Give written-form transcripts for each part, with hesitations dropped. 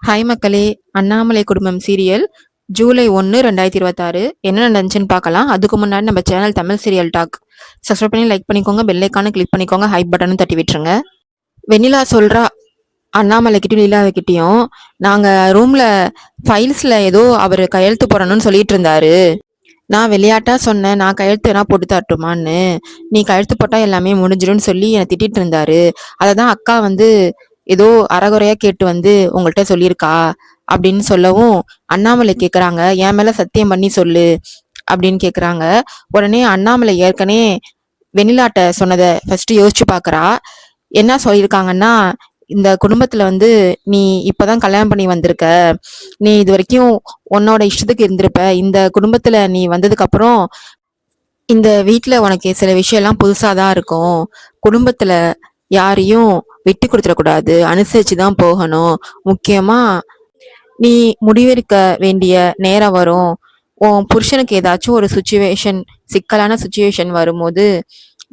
Hi மக்களே! அண்ணாமலை குடும்பம் serial July 1, 2026 என்ன நடந்துச்சுன்னு பார்க்கலாம். அதுக்கு முன்னாடி நம்ம channel Tamil serial talk subscribe பண்ணி லைக் பண்ணிக்கோங்க. பெல் ஐக்கான கிளிக் பண்ணிக்கோங்க. ஹைப் பட்டனும் தட்டி விட்டுருங்க. வெண்ணிலா சொல்றா அண்ணாமலை கிட்டயும் லீலாவை கிட்டயும், நாங்க ரூம்ல ஃபைல்ஸ்ல ஏதோ அவர் கையெழுத்து போடணும்னு சொல்லிட்டு இருந்தாரு. நான் விளையாட்டா சொன்னேன், நான் கையெழுத்து வேணா போட்டு தரட்டுமான்னு. நீ கையெழுத்து போட்டா எல்லாமே முடிஞ்சிடும்னு சொல்லி என்னை திட்டிட்டு இருந்தாரு. அதை தான் அக்கா ஏதோ அறகுறையா கேட்டு உங்கள்கிட்ட சொல்லியிருக்கா அப்படின்னு சொல்லவும், அண்ணாமலை கேக்குறாங்க, என் மேல சத்தியம் பண்ணி சொல்லு அப்படின்னு கேக்குறாங்க. உடனே அண்ணாமலை ஏற்கனவே வெண்ணிலாட்ட சொன்னதை ஃபர்ஸ்ட் யோசிச்சு பாக்குறா. என்ன சொல்லியிருக்காங்கன்னா, இந்த குடும்பத்துல நீ இப்பதான் கல்யாணம் பண்ணி வந்திருக்க, நீ இது வரைக்கும் உன்னோட இஷ்டத்துக்கு இருந்திருப்ப. இந்த குடும்பத்துல நீ வந்ததுக்கு அப்புறம் இந்த வீட்டுல உனக்கு சில விஷயம் எல்லாம் புதுசாதான் இருக்கும். குடும்பத்துல யாரையும் விட்டு கொடுத்துடக்கூடாது, அனுசரிச்சுதான் போகணும். முக்கியமா நீ முடிவெடுக்க வேண்டிய நேரம் வரும். உன் புருஷனுக்கு ஏதாச்சும் ஒரு சிக்கலான சுச்சுவேஷன் வரும்போது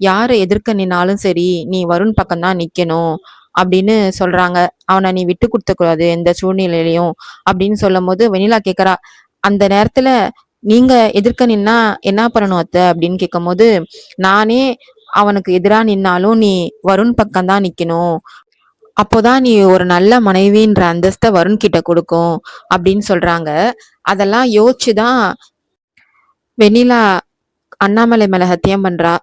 யாரை எதிர்க்க நின்னாலும் சரி, நீ வருண் பக்கம்தான் நிக்கணும் அப்படின்னு சொல்றாங்க. அவனை நீ விட்டு கொடுத்த கூடாது எந்த சூழ்நிலையிலையும் அப்படின்னு சொல்லும் போது வெண்ணிலா கேக்குறா, அந்த நேரத்துல நீங்க எதிர்க்க நின்னா என்ன பண்ணணும் அத்தை அப்படின்னு கேட்கும் போது, நானே அவனுக்கு எதிரா நின்னாலும் நீ வருண் பக்கம்தான் நிக்கணும். அப்போதான் நீ ஒரு நல்ல மனைவின்ற அந்தஸ்தை வருண் கிட்ட கொடுக்கும் அப்படின்னு சொல்றாங்க. அதெல்லாம் யோசிச்சுதான் வெண்ணிலா அண்ணாமலை மேல சத்தியம் பண்றா.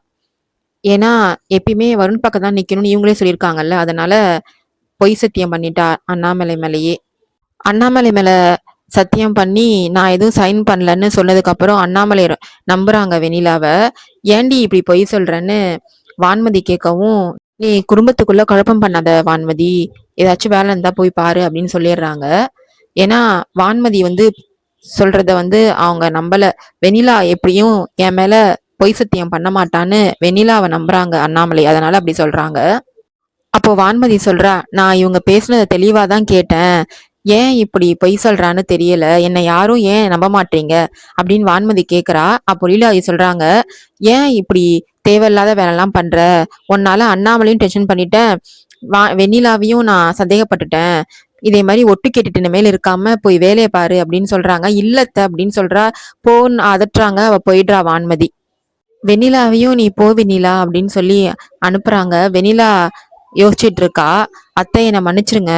ஏன்னா எப்பயுமே வருண் பக்கம் தான் நிக்கணும்னு இவங்களே சொல்லியிருக்காங்கல்ல, அதனால பொய் சத்தியம் பண்ணிட்டா அண்ணாமலை மேலேயே. அண்ணாமலை மேல சத்தியம் பண்ணி நான் எதுவும் சைன் பண்ணலன்னு சொன்னதுக்கு அப்புறம் அண்ணாமலை நம்புறாங்க வெண்ணிலாவை. ஏண்டி இப்படி பொய் சொல்றேன்னு வான்மதி கேட்கவும், நீ குடும்பத்துக்குள்ள குழப்பம் பண்ணாத வான்மதி, ஏதாச்சும் வேலை இருந்தா போய் பாரு அப்படின்னு சொல்லிடுறாங்க. ஏன்னா வான்மதி சொல்றத அவங்க நம்பல. வெண்ணிலா எப்படியும் என் மேல பொய் சத்தியம் பண்ண மாட்டான்னு வெண்ணிலாவை நம்புறாங்க அண்ணாமலை, அதனால அப்படி சொல்றாங்க. அப்போ வான்மதி சொல்றா, நான் இவங்க பேசுனதை தெளிவாதான் கேட்டேன், ஏன் இப்படி பொய் சொல்றான்னு தெரியல, என்னை யாரும் ஏன் நம்ப மாட்டீங்க அப்படின்னு வான்மதி கேக்குறா. அப்போ லீலாவதி சொல்றாங்க, ஏன் இப்படி தேவையில்லாத வேலைலாம் பண்ற, உன்னால அண்ணாமலையும் டென்ஷன் பண்ணிட்டேன், வெண்ணிலாவையும் நான் சந்தேகப்பட்டுட்டேன், இதே மாதிரி ஒட்டு கேட்டுட்டு இனிமேல் இருக்காம போய் வேலையை பாரு அப்படின்னு சொல்றாங்க. இல்லத்த அப்படின்னு சொல்றா. போன்னு அதட்டுறாங்க. அவ போயிடுறா வான்மதி. வெண்ணிலாவையும் நீ போ வெண்ணிலா அப்படின்னு சொல்லி அனுப்புறாங்க. வெண்ணிலா யோசிச்சுட்டு இருக்கா, அத்தை என்னை மன்னிச்சிருங்க,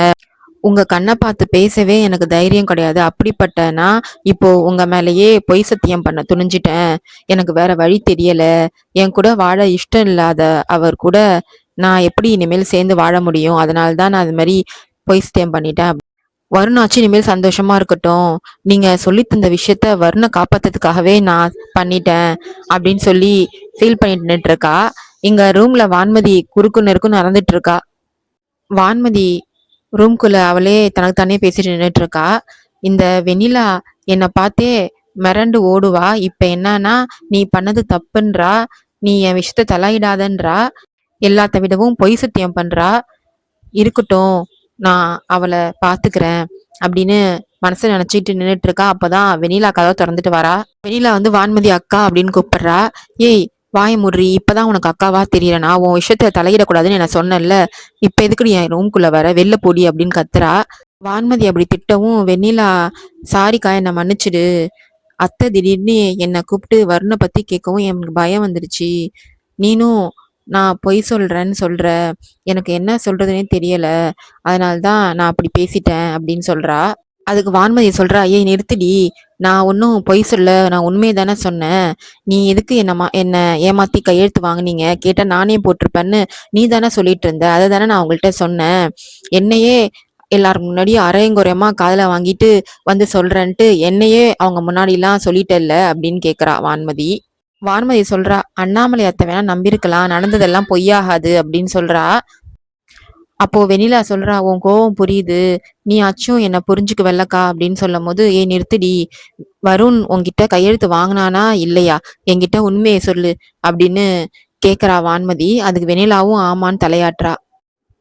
உங்க கண்ணை பார்த்து பேசவே எனக்கு தைரியம் கிடையாது, அப்படிப்பட்டனா இப்போ உங்க மேலேயே பொய் சத்தியம் பண்ண துணிஞ்சிட்டேன், எனக்கு வேற வழி தெரியல, என் கூட வாழ இஷ்டம் இல்லாத அவர் கூட நான் எப்படி இனிமேல் சேர்ந்து வாழ முடியும், அதனால்தான் நான் அது மாதிரி பொய் சத்தியம் பண்ணிட்டேன். வருணாச்சு இனிமேல் சந்தோஷமா இருக்கட்டும், நீங்க சொல்லி தந்த விஷயத்த வருணை காப்பாத்துறதுக்காகவே நான் பண்ணிட்டேன் அப்படின்னு சொல்லி ஃபீல் பண்ணிட்டு நின்றுட்டு இருக்கா. இங்க ரூம்ல வான்மதி குறுக்கு நெருக்கும் நடந்துட்டு இருக்கா. வான்மதி ரூம்குள்ள அவளே தனக்கு தானே பேசிட்டு நின்றுட்டு இருக்கா. இந்த வெண்ணிலா என்னை பார்த்தே மிரண்டு ஓடுவா. இப்ப என்னன்னா, நீ பண்ணது தப்புன்றா, நீ என் விஷயத்த தலையிடாதன்றா, எல்லாத்த விடவும் பொய் சத்தியம் பண்றா. இருக்கட்டும், நான் அவளை பாத்துக்கிறேன் அப்படின்னு மனசு நினைச்சிட்டு நின்றுட்டு இருக்கா. அப்பதான் வெண்ணிலா கதவை திறந்துட்டு வரா. வெண்ணிலா வான்மதி அக்கா அப்படின்னு கூப்பிடுறா. ஏய் வாய முடுறி, இப்பதான் உனக்கு அக்காவா தெரியறனா, உன் விஷயத்த தலையிடக்கூடாதுன்னு நான் சொன்னேன்ல, இப்ப எதுக்கு நீ என் ரூம்குள்ள வர, வெளில போடி அப்படின்னு கத்துறா. வான்மதி அப்படி திட்டவும் வெண்ணிலா, சாரிக்கா என்னை மன்னிச்சிடு, அத்தை திடீர்னு என்னை கூப்பிட்டு வருணை பத்தி கேட்கவும் எனக்கு பயம் வந்துருச்சு, நீனும் நான் பொய் சொல்றேன்னு சொல்ற, எனக்கு என்ன சொல்றதுன்னே தெரியல, அதனால்தான் நான் அப்படி பேசிட்டேன் அப்படின்னு சொல்றா. அதுக்கு வான்மதி சொல்றா, ஏய் நிறுத்திடி, நான் ஒன்னும் பொய் சொல்ல, நான் உண்மையை தானே சொன்னேன், நீ எதுக்கு என்ன ஏமாத்தி கையெழுத்து வாங்கினீங்க கேட்டா நானே போட்டிருப்பேன்னு நீ தானே சொல்லிட்டு இருந்த, அதை தானே நான் உங்கள்கிட்ட சொன்னேன், என்னையே எல்லாரும் முன்னாடியும் அரையங்குறையமா காதல வாங்கிட்டு சொல்றேன்ட்டு என்னையே அவங்க முன்னாடிலாம் சொல்லிட்டல்ல அப்படின்னு கேக்குறா வான்மதி. வான்மதி சொல்றா, அண்ணாமலை அத்தை வேணா நம்பியிருக்கலாம், நடந்ததெல்லாம் பொய்யாகாது அப்படின்னு சொல்றா. அப்போ வெண்ணிலா சொல்றா, உன் கோவம் புரியுது, நீ அச்சும் என்ன புரிஞ்சுக்க வெள்ளக்கா அப்படின்னு சொல்லும் போது, ஏய் நிறுத்திடி, வருண் உன்கிட்ட கையெழுத்து வாங்கினானா இல்லையா, என்கிட்ட உண்மையை சொல்லு அப்படின்னு கேக்குறா வான்மதி. அதுக்கு வெண்ணிலாவும் ஆமான்னு தலையாட்டுறா.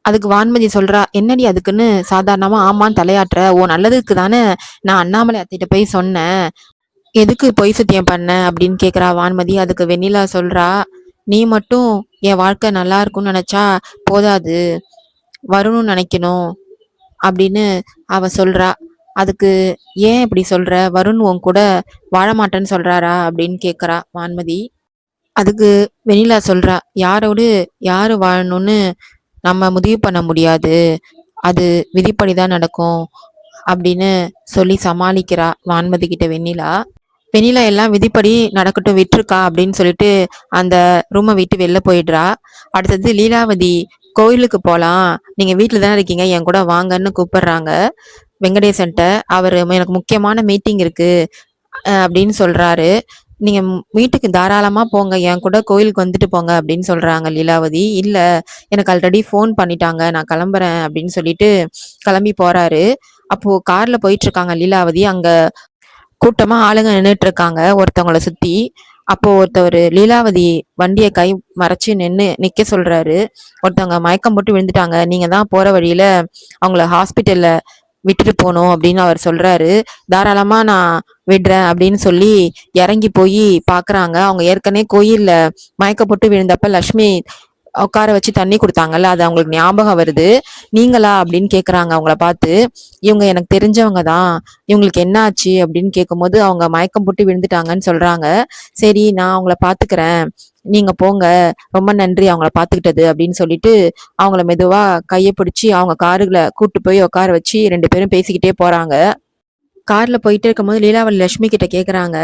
அதுக்கு வான்மதி சொல்றா, என்னடி அதுக்குன்னு சாதாரணமா ஆமான்னு தலையாட்டுற, ஓ நல்லதுக்கு தானே நான் அண்ணாமலை அத்திட்ட போய் சொன்னேன், எதுக்கு பொய் சத்தியம் பண்ண அப்படின்னு கேக்குறா வான்மதி. அதுக்கு வெண்ணிலா சொல்றா, நீ மட்டும் என் வாழ்க்கை நல்லா இருக்கும்னு நினைச்சா போதாது, வரணும்னு நினைக்கணும் அப்படின்னு அவ சொல்றா. அதுக்கு ஏன் இப்படி சொல்ற? வருண் உன் கூட வாழ மாட்டேன்னு சொல்றாரா அப்படின்னு கேக்குறா வான்மதி. அதுக்கு வெண்ணிலா சொல்றா, யாரோடு யாரு வாழணும்னு நம்ம முடிவு பண்ண முடியாது, அது விதிப்படிதான் நடக்கும் அப்படின்னு சொல்லி சமாளிக்கிறா வான்மதி கிட்ட வெண்ணிலா. வெண்ணிலா எல்லாம் விதிப்படி நடக்கட்டும் விட்டுருக்கா அப்படின்னு சொல்லிட்டு அந்த ரூமை விட்டு வெளில போயிடுறா. அடுத்தது லீலாவதி, கோயிலுக்கு போலாம், நீங்க வீட்டுல தானே இருக்கீங்க, என் கூட வாங்கன்னு கூப்பிடுறாங்க வெங்கடேசன்ட்ட. அவர் எனக்கு முக்கியமான மீட்டிங் இருக்கு அப்படின்னு சொல்றாரு. நீங்க வீட்டுக்கு தாராளமா போங்க, என் கூட கோயிலுக்கு வந்துட்டு போங்க அப்படின்னு சொல்றாங்க லீலாவதி. இல்ல, எனக்கு ஆல்ரெடி ஃபோன் பண்ணிட்டாங்க, நான் கிளம்புறேன் அப்படின்னு சொல்லிட்டு கிளம்பி போறாரு. அப்போ கார்ல போயிட்டு இருக்காங்க லீலாவதி. அங்க கூட்டமா ஆளுங்க நின்றுட்டு இருக்காங்க ஒருத்தவங்கள சுத்தி. அப்போ ஒருத்தவர் லீலாவதி வண்டியை கை மறைச்சு நிக்க சொல்றாரு. ஒருத்தவங்க மயக்கம் போட்டு விழுந்துட்டாங்க, நீங்க தான் போற வழியில அவங்கள ஹாஸ்பிட்டல்ல விட்டுட்டு போகணும் அப்படின்னு அவர் சொல்றாரு. தாராளமா நான் விடுறேன் அப்படின்னு சொல்லி இறங்கி போய் பாக்குறாங்க. அவங்க ஏற்கனவே கோயில்ல மயக்க போட்டு விழுந்தப்ப லக்ஷ்மி உட்கார வச்சு தண்ணி கொடுத்தாங்கல்ல, அது அவங்களுக்கு ஞாபகம் வருது. நீங்களா அப்படின்னு கேக்குறாங்க அவங்கள பார்த்து. இவங்க எனக்கு தெரிஞ்சவங்க தான், இவங்களுக்கு என்ன ஆச்சு அப்படின்னு கேட்கும்போது அவங்க மயக்கம் போட்டு விழுந்துட்டாங்கன்னு சொல்றாங்க. சரி, நான் அவங்கள பாத்துக்கிறேன், நீங்க போங்க, ரொம்ப நன்றி அவங்கள பாத்துக்கிட்டது அப்படின்னு சொல்லிட்டு அவங்கள மெதுவா கையை பிடிச்சி அவங்க காருல கூட்டு போய் உட்கார வச்சு 2 பேரும் பேசிக்கிட்டே போறாங்க. கார்ல போயிட்டே இருக்கும்போது லீலாவதி லட்சுமி கிட்ட கேக்குறாங்க,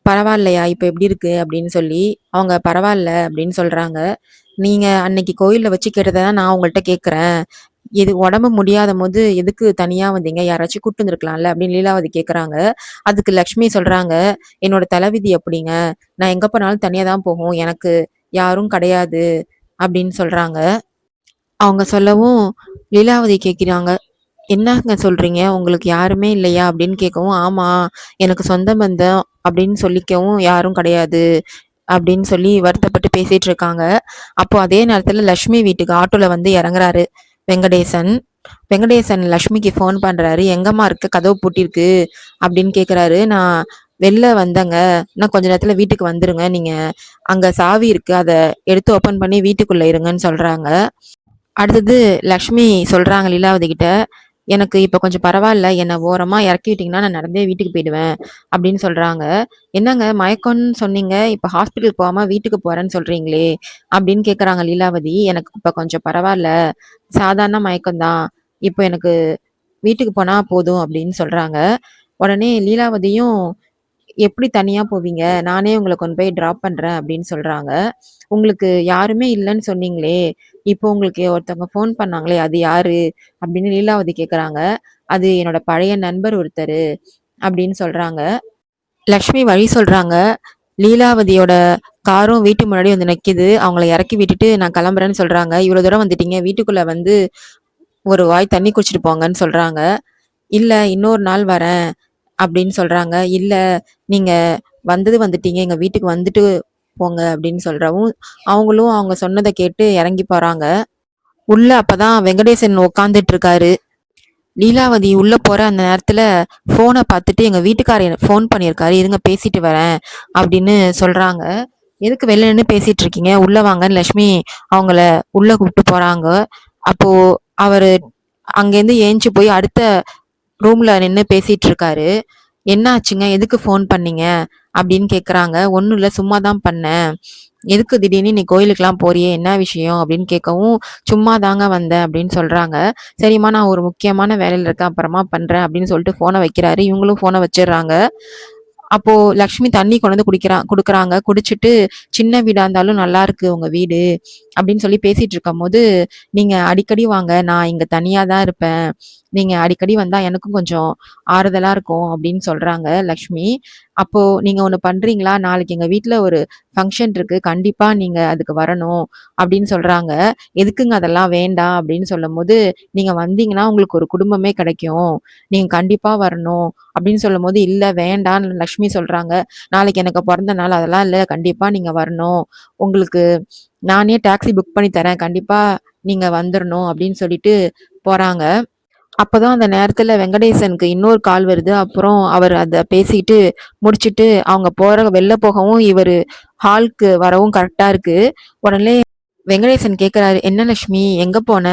பரவாயில்லையா இப்ப எப்படி இருக்கு அப்படின்னு சொல்லி. அவங்க பரவாயில்ல அப்படின்னு சொல்றாங்க. நீங்க அன்னைக்கு கோயில்ல வச்சு கேட்டதான் நான் உங்கள்கிட்ட கேக்குறேன், இது உடம்பு முடியாத போது எதுக்கு தனியா வந்தீங்க, யாராச்சும் கூட்டு வந்திருக்கலாம்ல அப்படின்னு லீலாவதி கேக்குறாங்க. அதுக்கு லக்ஷ்மி சொல்றாங்க, என்னோட தலைவிதி அப்படிங்க, நான் எங்க போனாலும் தனியா தான் போகும், எனக்கு யாரும் கிடையாது அப்படின்னு சொல்றாங்க. அவங்க சொல்லவும் லீலாவதி கேட்கிறாங்க, என்னங்க சொல்றீங்க, உங்களுக்கு யாருமே இல்லையா அப்படின்னு கேட்கவும், ஆமா, எனக்கு சொந்த பந்தம் அப்படின்னு சொல்லிக்கவும் யாரும் கிடையாது அப்படின்னு சொல்லி வருத்தப்பட்டு பேசிட்டு இருக்காங்க. அப்போ அதே நேரத்துல லக்ஷ்மி வீட்டுக்கு ஆட்டோல வந்து இறங்குறாரு வெங்கடேசன். வெங்கடேசன் லக்ஷ்மிக்கு ஃபோன் பண்றாரு, எங்கம்மா இருக்க, கதவு பூட்டிருக்கு அப்படின்னு கேக்குறாரு. நான் வெளில வந்தேங்க, நான் கொஞ்ச நேரத்துல வீட்டுக்கு வந்துருங்க, நீங்க அங்க சாவி இருக்கு, அதை எடுத்து ஓப்பன் பண்ணி வீட்டுக்குள்ள இருங்கன்னு சொல்றாங்க. அடுத்தது லக்ஷ்மி சொல்றாங்க லீலாவதி கிட்ட, எனக்கு இப்ப கொஞ்சம் பரவாயில்ல, என்னை ஓரமா இறக்கி விட்டீங்கன்னா நான் நடந்தே வீட்டுக்கு போயிடுவேன் அப்படின்னு சொல்றாங்க. என்னங்க மயக்கம்னு சொன்னீங்க, இப்ப ஹாஸ்பிட்டல் போகாம வீட்டுக்கு போறேன்னு சொல்றீங்களே அப்படின்னு கேக்குறாங்க லீலாவதி. எனக்கு இப்ப கொஞ்சம் பரவாயில்ல, சாதாரண மயக்கம்தான், இப்போ எனக்கு வீட்டுக்கு போனா போதும் அப்படின்னு சொல்றாங்க. உடனே லீலாவதியும், எப்படி தனியா போவீங்க, நானே உங்களை கொண்டு போய் டிராப் பண்றேன் அப்படின்னு சொல்றாங்க. உங்களுக்கு யாருமே இல்லைன்னு சொன்னீங்களே, இப்போ உங்களுக்கு ஒருத்தவங்க ஃபோன் பண்ணாங்களே அது யாரு அப்படின்னு லீலாவதி கேக்குறாங்க. அது என்னோட பழைய நண்பர் ஒருத்தர் அப்படின்னு சொல்றாங்க. லக்ஷ்மி வழி சொல்றாங்க. லீலாவதியோட காரும் வீட்டு முன்னாடி வந்து நிக்குது, அவங்கள இறக்கி விட்டுட்டு நான் கிளம்புறேன்னு சொல்றாங்க. இவ்வளவு தூரம் வந்துட்டீங்க, வீட்டுக்குள்ள வந்து ஒரு வாய் தண்ணி குடிச்சிட்டு போங்கன்னு சொல்றாங்க. இல்ல, இன்னொரு நாள் வரேன் அப்படின்னு சொல்றாங்க. இல்ல, நீங்க வந்துட்டீங்க, எங்க வீட்டுக்கு வந்துட்டு போங்க அப்படின்னு சொல்றவும் அவங்களும் அவங்க சொன்னதை கேட்டு இறங்கி போறாங்க. உள்ள அப்பதான் வெங்கடேசன் உட்காந்துட்டு இருக்காரு. லீலாவதி உள்ள போற அந்த நேரத்துல போனை பார்த்துட்டு, எங்க வீட்டுக்காரர் ஃபோன் பண்ணியிருக்காரு, இருங்க பேசிட்டு வரேன் அப்படின்னு சொல்றாங்க. எதுக்கு வெளில நின்று பேசிட்டு இருக்கீங்க, உள்ள வாங்கன்னு லட்சுமி அவங்கள உள்ள கூப்பிட்டு போறாங்க. அப்போ அவரு அங்கேருந்து ஏஞ்சி போய் அடுத்த ரூம்ல நின்று பேசிட்டு இருக்காரு. என்ன ஆச்சுங்க, எதுக்கு ஃபோன் பண்ணீங்க அப்படின்னு கேக்குறாங்க. ஒன்றும் இல்லை, சும்மா தான் பண்ணேன், எதுக்கு திடீர்னு நீ கோயிலுக்கெல்லாம் போறியே, என்ன விஷயம் அப்படின்னு கேட்கவும், சும்மா தாங்க வந்தேன் அப்படின்னு சொல்றாங்க. சரிம்மா, நான் ஒரு முக்கியமான வேலையில இருக்கேன், அப்புறமா பண்றேன் அப்படின்னு சொல்லிட்டு போனை வைக்கிறாரு. இவங்களும் போனை வச்சிடுறாங்க. அப்போ லக்ஷ்மி தண்ணி கொண்டு வந்து குடுக்குறாங்க. குடிச்சிட்டு, சின்ன வீடா இருந்தாலும் நல்லா இருக்கு உங்க வீடு அப்படின்னு சொல்லி பேசிட்டு இருக்கும் போது, நீங்க அடிக்கடி வாங்க, நான் இங்க தனியா தான் இருப்பேன், நீங்க அடிக்கடி வந்தா எனக்கும் கொஞ்சம் ஆறுதலா இருக்கும் அப்படின்னு சொல்றாங்க லக்ஷ்மி. அப்போ நீங்க ஒண்ணு பண்றீங்களா, நாளைக்கு எங்க வீட்டுல ஒரு ஃபங்க்ஷன் இருக்கு, கண்டிப்பா நீங்க அதுக்கு வரணும் அப்படின்னு சொல்றாங்க. எதுக்குங்க அதெல்லாம் வேண்டாம் அப்படின்னு சொல்லும் போது, நீங்க வந்தீங்கன்னா உங்களுக்கு ஒரு குடும்பமே கிடைக்கும், நீங்க கண்டிப்பா வரணும் அப்படின்னு சொல்லும் போது, இல்ல வேண்டான்னு லக்ஷ்மி சொல்றாங்க. நாளைக்கு எனக்கு பிறந்த நாள், அதெல்லாம் இல்ல, கண்டிப்பா நீங்க வரணும், உங்களுக்கு நானே டாக்ஸி புக் பண்ணி தரேன், கண்டிப்பா நீங்க வந்துடணும் அப்படின்னு சொல்லிட்டு போறாங்க. அப்பதான் அந்த நேரத்துல வெங்கடேசனுக்கு இன்னொரு கால் வருது. அப்புறம் அவர் அதை பேசிட்டு முடிச்சிட்டு அவங்க வெளில போகவும் இவர் ஹாலுக்கு வரவும் கரெக்டா இருக்கு. உடனே வெங்கடேசன் கேட்குறாரு, "என்ன லட்சுமி எங்க போன?"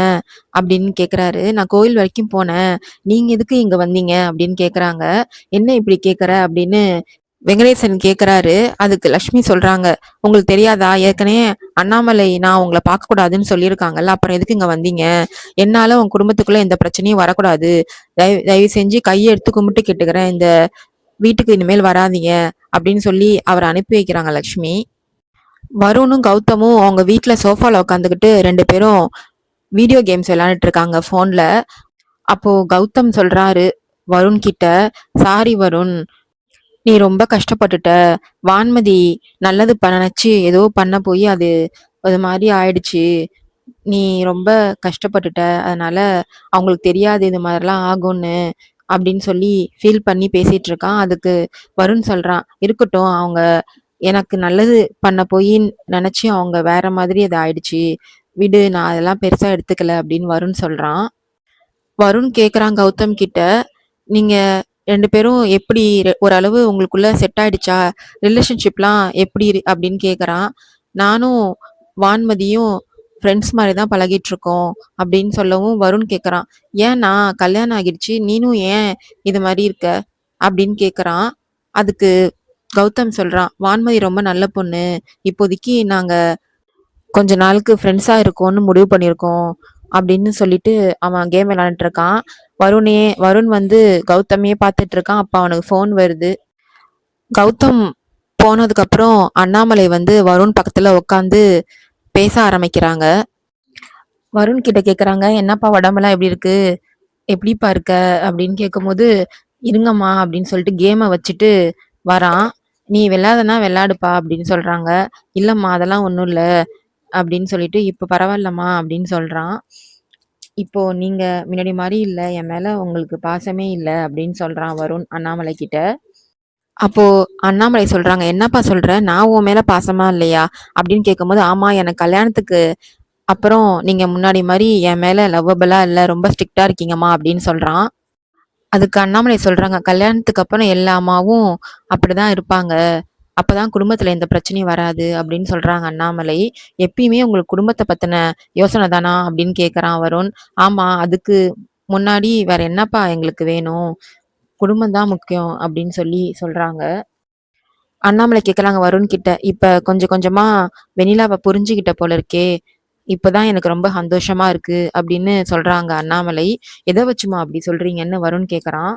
அப்படின்னு கேட்குறாரு. "நான் கோயில் வரைக்கும் போனேன். நீங்க எதுக்கு இங்க வந்தீங்க?" அப்படின்னு கேட்குறாங்க. "என்ன இப்படி கேட்குற?" அப்படின்னு வெங்கடேசன் கேட்குறாரு. அதுக்கு லட்சுமி சொல்றாங்க, "உங்களுக்கு தெரியாதா? ஏற்கனவே அண்ணாமலை நான் உங்கள பார்க்கக்கூடாதுன்னு சொல்லியிருக்காங்கல்ல. அப்புறம் எதுக்கு இங்க வந்தீங்க? என்னால உங்க குடும்பத்துக்குள்ள எந்த பிரச்சனையும் வரக்கூடாது. தயவு செஞ்சு கைய எடுத்து கும்பிட்டு கேட்டுக்கிறேன். இந்த வீட்டுக்கு இனிமேல் வராதீங்க." அப்படின்னு சொல்லி அவர அனுப்பி வைக்கிறாங்க லட்சுமி. வருணும் கௌதமும் அவங்க வீட்ல சோஃபால உட்காந்துக்கிட்டு 2 பேரும் வீடியோ கேம்ஸ் விளையாண்டுட்டு இருக்காங்க ஃபோன்ல. அப்போ கௌதம் சொல்றாரு வருண் கிட்ட, "சாரி வருண், நீ ரொம்ப கஷ்டப்பட்டுட்ட. வான்மதி நல்லது நினைச்சு ஏதோ பண்ண போய் அது அது மாதிரி ஆயிடுச்சு. நீ ரொம்ப கஷ்டப்பட்டுட்ட. அதனால அவங்களுக்கு தெரியாது இது மாதிரிலாம் ஆகும்னு." அப்படின்னு சொல்லி ஃபீல் பண்ணி பேசிட்டு இருக்கான். அதுக்கு வருண் சொல்றான், "இருக்கட்டும், அவங்க எனக்கு நல்லது பண்ண போய் நினைச்சு அவங்க வேற மாதிரி அது ஆயிடுச்சு. விடு, நான் அதெல்லாம் பெருசா எடுத்துக்கல." அப்படின்னு வருண் சொல்றான். வருண் கேக்குறான் கௌதம் கிட்ட, "நீங்க 2 பேரும் எப்படி ஓரளவு உங்களுக்குள்ள செட் ஆயிடுச்சா? ரிலேஷன்ஷிப்லாம் எப்படி அப்படின்னு கேக்குறான். "நானும் வான்மதியும் ஃப்ரெண்ட்ஸ் மாதிரி தான் பழகிட்டு இருக்கோம்." அப்படின்னு சொல்லவும் வருண் கேக்குறான், "ஏன்னா கல்யாணம் ஆகிடுச்சு, நீனும் ஏன் இது மாதிரி இருக்க?" அப்படின்னு கேக்குறான். அதுக்கு கௌதம் சொல்றான், "வான்மதி ரொம்ப நல்ல பொண்ணு. இப்போதைக்கு நாங்க கொஞ்ச நாளுக்கு ஃப்ரெண்ட்ஸா இருக்கோம்னு முடிவு பண்ணியிருக்கோம்." அப்படின்னு சொல்லிட்டு அவன் கேம் விளையாண்டுட்டு இருக்கான். வருண் வந்து கௌதமையே பார்த்துட்டு இருக்கான். அப்ப அவனுக்கு ஃபோன் வருது. கௌதம் போனதுக்கு அப்புறம் அண்ணாமலை வந்து வருண் பக்கத்துல உட்காந்து பேச ஆரம்பிக்கிறாங்க. வருண் கிட்ட கேக்குறாங்க, "என்னப்பா உடம்பெல்லாம் எப்படி இருக்கு? எப்படிப்பா இருக்க?" அப்படின்னு கேட்கும்போது, "இருங்கம்மா" அப்படின்னு சொல்லிட்டு கேமை வச்சுட்டு வரான். "நீ விளையாடுனா விளையாடுப்பா" அப்படின்னு சொல்றாங்க. "இல்லம்மா அதெல்லாம் ஒண்ணும் இல்ல" அப்படின்னு சொல்லிட்டு, "இப்ப பரவாயில்லம்மா" அப்படின்னு சொல்றான். "இப்போ நீங்க முன்னாடி மாதிரி இல்ல, என் மேல உங்களுக்கு பாசமே இல்ல" அப்படின்னு சொல்றான் வருண் அண்ணாமலை கிட்ட. அப்போ அண்ணாமலை சொல்றாங்க, "என்னப்பா சொல்ற? நான் உன் மேல பாசமா இல்லையா?" அப்படின்னு கேட்கும்போது, "ஆமா, எனக்கு கல்யாணத்துக்கு அப்புறம் நீங்க முன்னாடி மாதிரி என் மேல லவ்வபிளா இல்ல, ரொம்ப ஸ்ட்ரிக்டா இருக்கீங்கம்மா" அப்படின்னு சொல்றான். அதுக்கு அண்ணாமலை சொல்றாங்க, "கல்யாணத்துக்கு அப்புறம் எல்லா அம்மாவும் அப்படிதான் இருப்பாங்க. அப்பதான் குடும்பத்துல எந்த பிரச்சனையும் வராது" அப்படின்னு சொல்றாங்க அண்ணாமலை. "எப்பயுமே உங்களுக்கு குடும்பத்தை பத்தின யோசனை தானா?" அப்படின்னு கேக்குறான் வருண். "ஆமா, அதுக்கு முன்னாடி வேற என்னப்பா எங்களுக்கு வேணும்? குடும்பம் தான் முக்கியம்" அப்படின்னு சொல்லி சொல்றாங்க. அண்ணாமலை கேக்குறாங்க வருண் கிட்ட, "இப்ப கொஞ்சம் கொஞ்சமா வெண்ணிலாவை புரிஞ்சுகிட்ட போல இருக்கே. இப்பதான் எனக்கு ரொம்ப சந்தோஷமா இருக்கு" அப்படின்னு சொல்றாங்க அண்ணாமலை. "எதை வச்சுமா அப்படி சொல்றீங்கன்னு?" வருண் கேக்குறான்.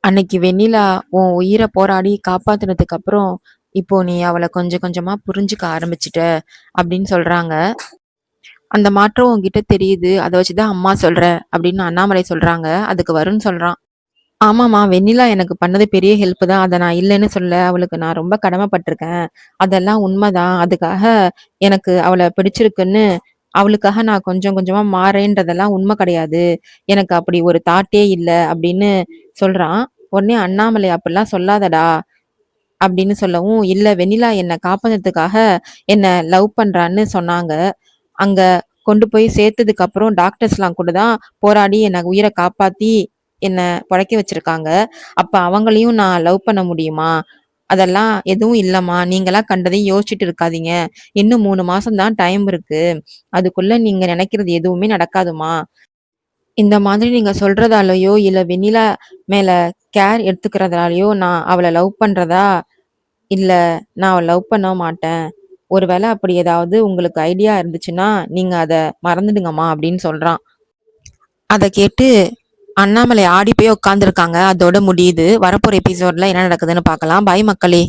"அன்னைக்கு வெண்ணிலா உன் உயிரை போராடி காப்பாத்துனதுக்கு அப்புறம் இப்போ நீ அவளை கொஞ்சம் கொஞ்சமா புரிஞ்சுக்க ஆரம்பிச்சிட்ட" அப்படின்னு சொல்றாங்க. "அந்த மாற்றம் உன்கிட்ட தெரியுது, அதை வச்சுதான் அம்மா சொல்றேன்" அப்படின்னு அண்ணாமலை சொல்றாங்க. அதுக்கு வருண் சொல்றான், "ஆமாம்மா, வெண்ணிலா எனக்கு பண்ணது பெரிய ஹெல்ப் தான். அதை நான் இல்லைன்னு சொல்ல. அவளுக்கு நான் ரொம்ப கடமைப்பட்டிருக்கேன். அதெல்லாம் உண்மைதான். அதுக்காக எனக்கு அவளை பிடிச்சிருக்குன்னு அவளுக்காக நான் கொஞ்சம் கொஞ்சமா மாறேன்றதெல்லாம் உண்மை கிடையாது. எனக்கு அப்படி ஒரு தாட்டே இல்லை" அப்படின்னு சொல்றான். உடனே அண்ணாமலை, "அப்படிலாம் சொல்லாதடா" அப்படின்னு சொல்லவும், "இல்ல, வெண்ணிலா என்னை காப்பாத்துறதுக்காக என்ன லவ் பண்றான்னு சொன்னாங்க. அங்க கொண்டு போய் சேர்த்ததுக்கு அப்புறம் டாக்டர்ஸ்லாம் கூட தான் போராடி என்ன உயிரை காப்பாத்தி என்ன பொழைக்க வச்சிருக்காங்க. அப்ப அவங்களையும் நான் லவ் பண்ண முடியுமா? அதெல்லாம் எதுவும் இல்லம்மா. நீங்களா கண்டதையும் யோசிச்சுட்டு இருக்காதீங்க. இன்னும் 3 மாசம் தான் டைம் இருக்கு. அதுக்குள்ள நீங்க நினைக்கிறது எதுவுமே நடக்காதுமா. இந்த மாதிரி நீங்க சொல்றதாலயோ, இல்ல வெண்ணிலா மேல கேர் எடுத்துக்கிறதாலயோ நான் அவள லவ் பண்றதா இல்ல, நான் அவள லவ் பண்ண மாட்டேன். ஒருவேளை அப்படி ஏதாவது உங்களுக்கு ஐடியா இருந்துச்சுன்னா, நீங்க அத மறந்துடுங்கம்மா" அப்படின்னு சொல்றான். அத கேட்டு அண்ணாமலை ஆடி போய் உட்கார்ந்துருக்காங்க. அதோட முடியுது. வரப்போற எபிசோட்ல என்ன நடக்குதுன்னு பார்க்கலாம். பாய் மக்களே!